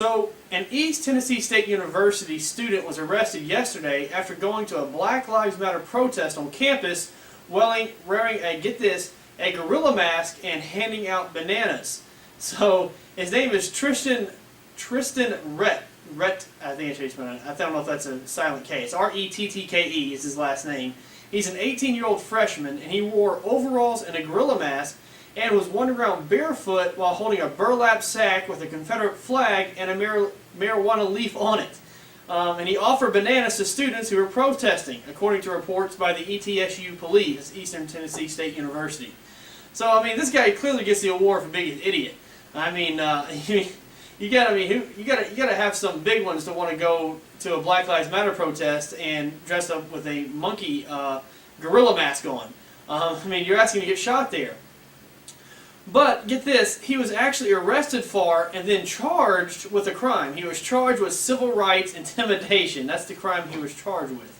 So, an East Tennessee State University student was arrested yesterday after going to a Black Lives Matter protest on campus wearing a, get this, a gorilla mask and handing out bananas. So, his name is Tristan Rett. I think it's how you spell it. I don't know if that's a silent K. It's R-E-T-T-K-E is his last name. He's an 18-year-old freshman, and he wore overalls and a gorilla mask and was wandering around barefoot while holding a burlap sack with a Confederate flag and a marijuana leaf on it. And he offered bananas to students who were protesting, according to reports by the ETSU police, Eastern Tennessee State University. So, I mean, this guy clearly gets the award for being an idiot. I mean, you gotta have some big ones to want to go to a Black Lives Matter protest and dress up with a monkey gorilla mask on. I mean, you're asking to get shot there. But get this, he was actually arrested for and then charged with a crime. He was charged with civil rights intimidation. That's the crime he was charged with.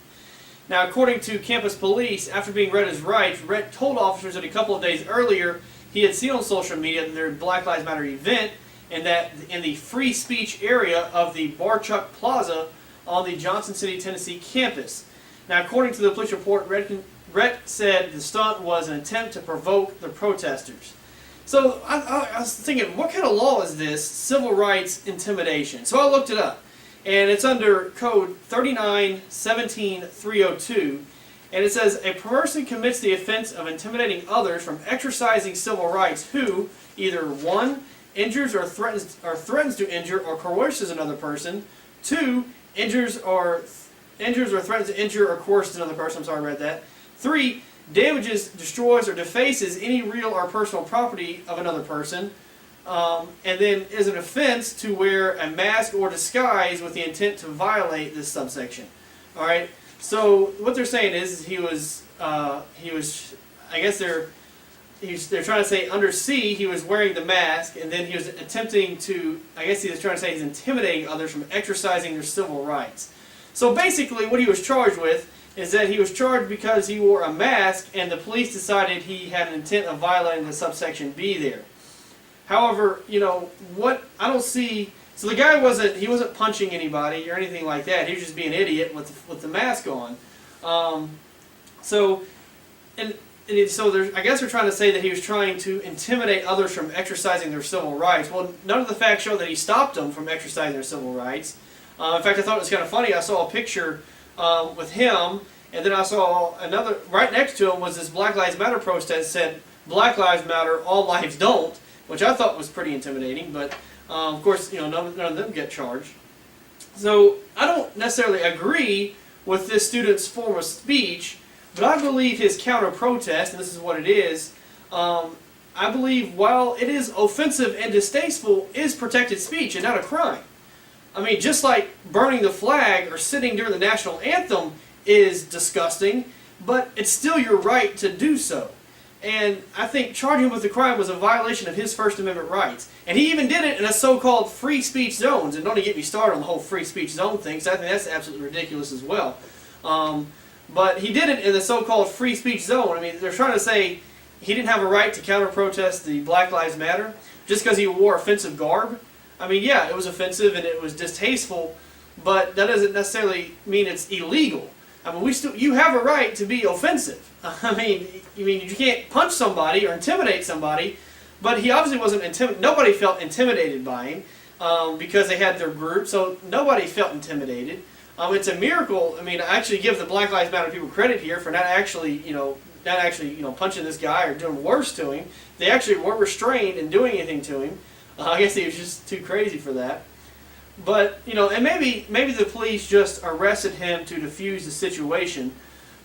Now, according to campus police, after being read his rights, Rett told officers that a couple of days earlier he had seen on social media that their Black Lives Matter event, and that in the free speech area of the Barchuk Plaza on the Johnson City, Tennessee campus. Now, according to the police report, Rett said the stunt was an attempt to provoke the protesters. So I was thinking, what kind of law is this, civil rights intimidation? So I looked it up, and it's under Code 39-17-302, and it says, a person commits the offense of intimidating others from exercising civil rights who either 1, injures or threatens to injure or coerces another person, 2, injures or threatens to injure or coerces another person, I'm sorry I read that, 3, damages, destroys, or defaces any real or personal property of another person, and then is an offense to wear a mask or disguise with the intent to violate this subsection. All right. So what they're saying is he was I guess they're trying to say under C he was wearing the mask, and then he was attempting to, I guess he was trying to say he's intimidating others from exercising their civil rights. So basically what he was charged with is that he was charged because he wore a mask and the police decided he had an intent of violating the subsection B there. However, you know, what I don't see, so the guy wasn't punching anybody or anything like that. He was just being an idiot with the mask on. So I guess they're trying to say that he was trying to intimidate others from exercising their civil rights. Well, none of the facts show that he stopped them from exercising their civil rights. In fact, I thought it was kind of funny. I saw a picture with him, and then I saw another, right next to him was this Black Lives Matter protest that said, Black Lives Matter, all lives don't, which I thought was pretty intimidating, but of course, you know, none of them get charged. So I don't necessarily agree with this student's form of speech, but I believe his counter-protest, and this is what it is, I believe while it is offensive and distasteful, is protected speech and not a crime. I mean, just like burning the flag or sitting during the national anthem is disgusting, but it's still your right to do so. And I think charging him with the crime was a violation of his First Amendment rights. And he even did it in a so-called free speech zones. And don't even get me started on the whole free speech zone thing, because I think that's absolutely ridiculous as well. But he did it in the so-called free speech zone. I mean, they're trying to say he didn't have a right to counter-protest the Black Lives Matter just because he wore offensive garb. I mean, yeah, it was offensive and it was distasteful, but that doesn't necessarily mean it's illegal. I mean, you have a right to be offensive. I mean, you can't punch somebody or intimidate somebody, but he obviously wasn't intimidated. Nobody felt intimidated by him because they had their group, so nobody felt intimidated. It's a miracle. I mean, I actually give the Black Lives Matter people credit here for not actually punching this guy or doing worse to him. They actually weren't restrained in doing anything to him. I guess he was just too crazy for that. But, you know, and maybe the police just arrested him to defuse the situation.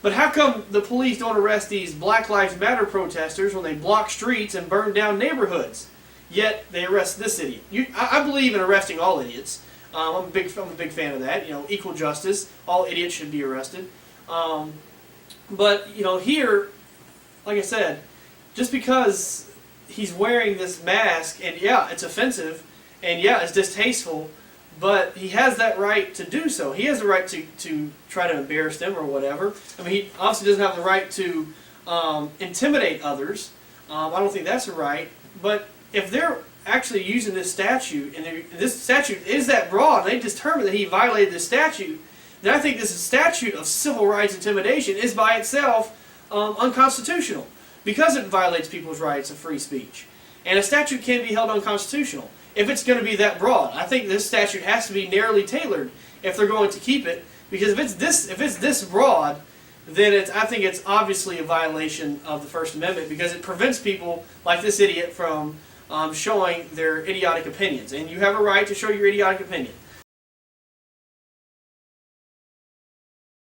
But how come the police don't arrest these Black Lives Matter protesters when they block streets and burn down neighborhoods? Yet they arrest this idiot. I believe in arresting all idiots. I'm a big fan of that. You know, equal justice. All idiots should be arrested. But, you know, here, like I said, just because he's wearing this mask, and yeah, it's offensive, and yeah, it's distasteful, but he has that right to do so. He has the right to try to embarrass them or whatever. I mean, he obviously doesn't have the right to intimidate others. I don't think that's a right. But if they're actually using this statute, and this statute is that broad, and they determined that he violated this statute, then I think this statute of civil rights intimidation is by itself unconstitutional, because it violates people's rights of free speech. And a statute can be held unconstitutional if it's going to be that broad. I think this statute has to be narrowly tailored if they're going to keep it, because if it's this broad, then I think it's obviously a violation of the First Amendment, because it prevents people like this idiot from showing their idiotic opinions. And you have a right to show your idiotic opinion.